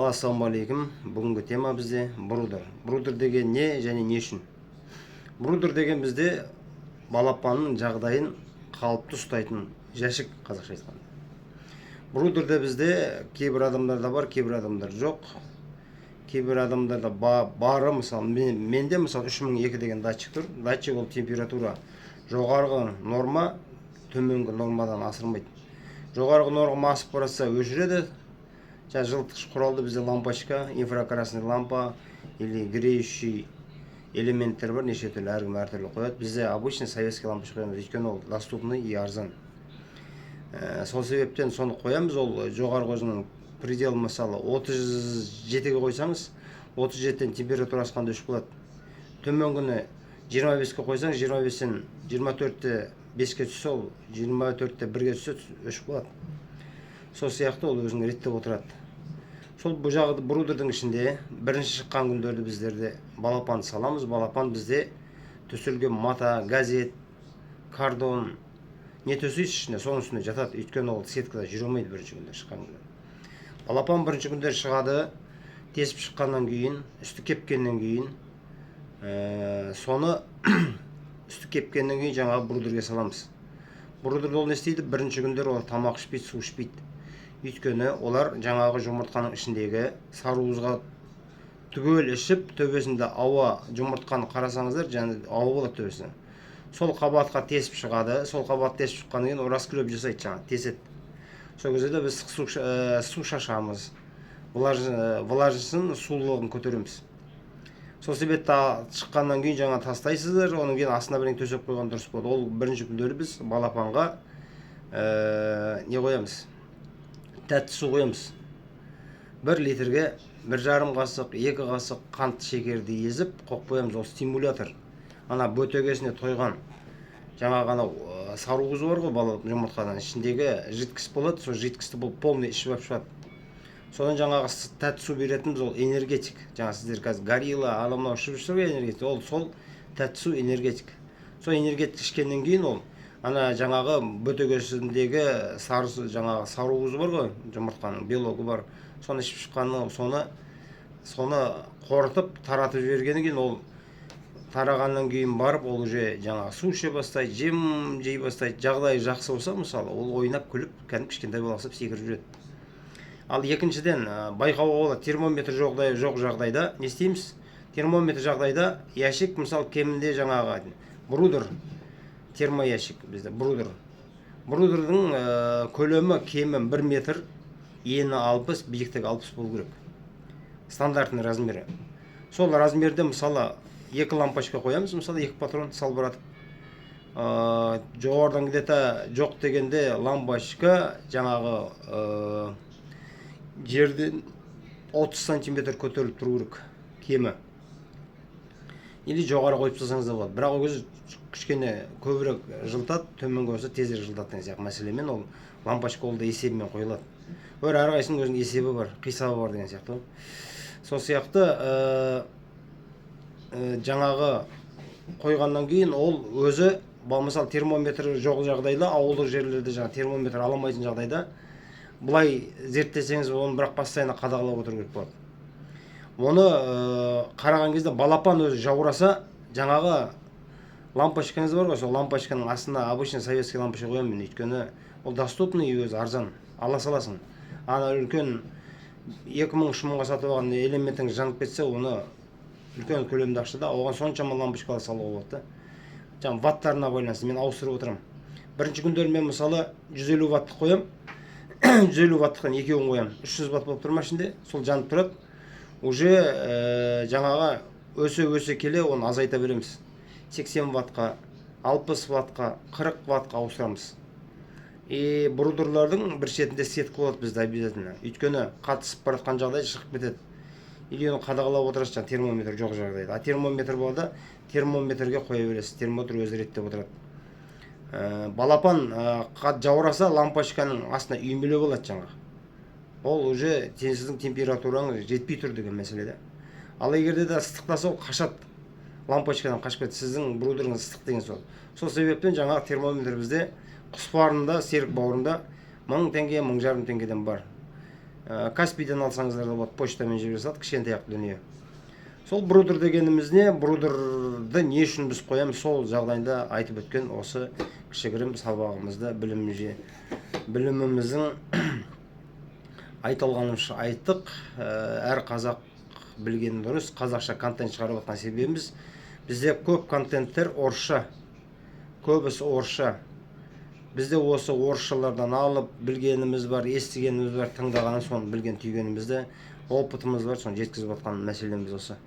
Ассалаумағалейкум. Бүгінгі тема бізде брудер. Брудер деген не және не үшін? Брудер деген бізде балапанның жағдайын қалыпты ұстайтын жәшік, қазақша айтқанда. Брудерде бізде кейбір адамдарда бар, кейбір адамдар жоқ. Кейбір адамдарда бары, мысалы, менде мысалы 3002 деген датчик тұр. Датчик ол температура жоғарғы норма, төменгі нормадан асырмайды. Жоғарғы норма асып баратса өшіреді. Жылытқыш құралды бізде лампочка, инфракрасный лампа или греющий элементтер бар, неше түрлі, әркім әртүрлі қояды. Бізде обычный советский лампочка қоямыз, өйткені ол доступный и арзан. Сол себептен соны қоямыз. Ол жоғарғы өзінің предел, мысалы 37-ге қойсаңыз, 37-тен температура асқанда өшіп қалады. Төменгіні 25-ке қойсаң, 25-тен 24-те 5-ке түссе, ол 24-те 1-ге түссе өшіп қалады. Сол сияқты ол өзін реттеп отырады. Сол бұл жағы брудердің ішінде бірінші шыққан күндерді біздерде балапан саламыз. Балапан бізде төселген мата, газет, кардон не төсейсіз ішіне, соның үстіне жатады. Өйткені ол сеткада жүре алмайды бірінші күндер шыққан күндер. Балапан бірінші күндер шығады, тесіп шыққаннан кейін, үсті кепкеннен кейін, соны үсті кепкеннен кейін жаңағы брудерге саламыз. Брудерде ол не істейді? Бірінші күндер олар тамақ ішпейді, су ішпейді. Өйткені олар жаңағы жұмыртқаның ішіндегі сарыуызға түгел ішіп, төбесінде ауа, жұмыртқаны қарасаңыздар, және ауа болады төбесінде. Сол қабатқа тесіп шығады. Сол қабат тесіп шыққаннан кейін ол расклеп жасайды, жаңағы теседі. Сол кезде де біз су шашамыз, влажнысын, сулылығын көтереміз. Сол себепті шыққаннан кейін жаңа тастайсыздар, оның кейін астына бірдеңе төсеп қойған дұрыс болады. Ол бірінші күндері біз балапанға не қоямыз? Тәтті су қоямыз. 1 литрге 1,5 қасық, 2 қасық қант шекерді езіп қойып қоямыз. Ол стимулятор. Ана бөтегесіне тойған жаңағы анау сарыуыз бар ғой, жұмыртқадан ішіндегі жидкість болады. Сол жидкісті бұл полный ішіп алып шығады. Содан жаңағы тәтті су беретініміз ол энергетик. Жаңа сіздер қазір горилла, мынау ішіп жүрсіздер энергетик. Ол сол тәтті су энергетик. Сол энергетик ішкеннен кейін ол ана жаңағы бөтегесіндегі жаңағы сарыуызы бар ғой, жұмыртқаның белогы бар. Соны ішіп шыққаны, соны қорытып, таратып жібергеннен кейін ол тарағаннан кейін барып, ол уже жаңағы су іше бастайды, жем жей бастайды. Жағдайы жақсы болса, мысалы, ол ойнап күліп, кәдімгі кішкентай бала ұқсап секіріп жүреді. Ал екіншіден байқауға болады, термометр жоқ жағдайда не істейміз? Термометр жағдайда ящик, мысалы, кемінде жаңағы брудер термоящик бізде брудер. Брудердің көлемі кемі 1 метр, ені 60, биіктігі 60 болу керек. Стандартный размері. Сол размерде, мысалы, 2 лампочка қоямыз, мысалы, 2 патрон салбыратып. Жоғардан где-то жоқ дегенде лампочка жаңағы жерден 30 сантиметр көтеріліп тұру керек кемі. Или жоғары қойып тастасаңыз да болады. Бірақ ол кезде кішкене көбірек жылытады, төменгі болса тезірек жылытады деген сияқты мәселемен ол лампочка ол да есебімен қойылады. Әрқайсының өзінің есебі бар, қисабы бар деген сияқты. Сол сияқты жаңағы қойғаннан кейін ол өзі, мысалы термометр жоқ жағдайда, ауылдық жерлерде жаңағы термометр аламайтын жағдайда бұлай зерттесеңіз, оны бірақ постоянно қадағалап отыру керек болады. Оны қараған кезде балапан өзі жаураса, жаңағы лампочкаңыз бар ғой, сол лампочканың астына обычный советский лампочка қоямын, өйткені ол доступный өзі арзан, ала саласың. Ана үлкен 2000-3000-ға сатып алған элементің жанып кетсе, оны үлкен көлемді ақшада, оған соншама лампочкалар салуға болады. Жаңағы ваттарына байланысты мен ауыстырып отырамын. Бірінші күндері мен мысалы 150 ваттық қоям, 150 ваттықтан екеуін қоям, 300 ватт болып тұрма ішінде, сол жанып тұрады. Уже жаңаға өсе келе оны азайта береміз. 80 ваттқа, 60 ваттқа, 40 ваттқа ауыстырамыз. Брудерлардың бір шетінде сетка болады бізде обязательно. Өйткені қатысып баратқан жағдай шығып кетеді. Или оны қадағалап отырасыз, термометр жоқ жағдайда. А термометр болса, термометрге қоя бересіз. Термометр өзі реттеп отырады. Балапан жаураса, лампочканың астына үймелеп алады жаңағы. Ол уже сіздің температураңыз жетпей тұр деген мәселеде. Ал егерде де ыстықтаса, ол қашады. Лампочкадан қашып кетеді. Сіздің брудеріңіз ыстық деген сол. Сол себептен жаңағы термометр бізде құс барында, серік бауырында 1000 теңге, 1500 теңгеден бар. Каспийден алсаңыздар да болады, почтамен жібере салады, кішкентай ақ дүние. Сол брудер дегеніміз не? Брудерді не үшін біз қоямыз? Сол жағдайда айтып өткен осы кішігірім сабағымызда біліміміздің айтылғанымызша айттық. Әр қазақ білгені дұрыс. Қазақша контент шығарып жатқан себебіміз бізде көп контенттер орысша, көбісі орысша. Бізде осы орысшалардан алып білгеніміз бар, естігеніміз бар, тыңдағанын соны білген түйгенімізді, опытымыз бар, соны жеткізіп жатқан мәселеміз осы.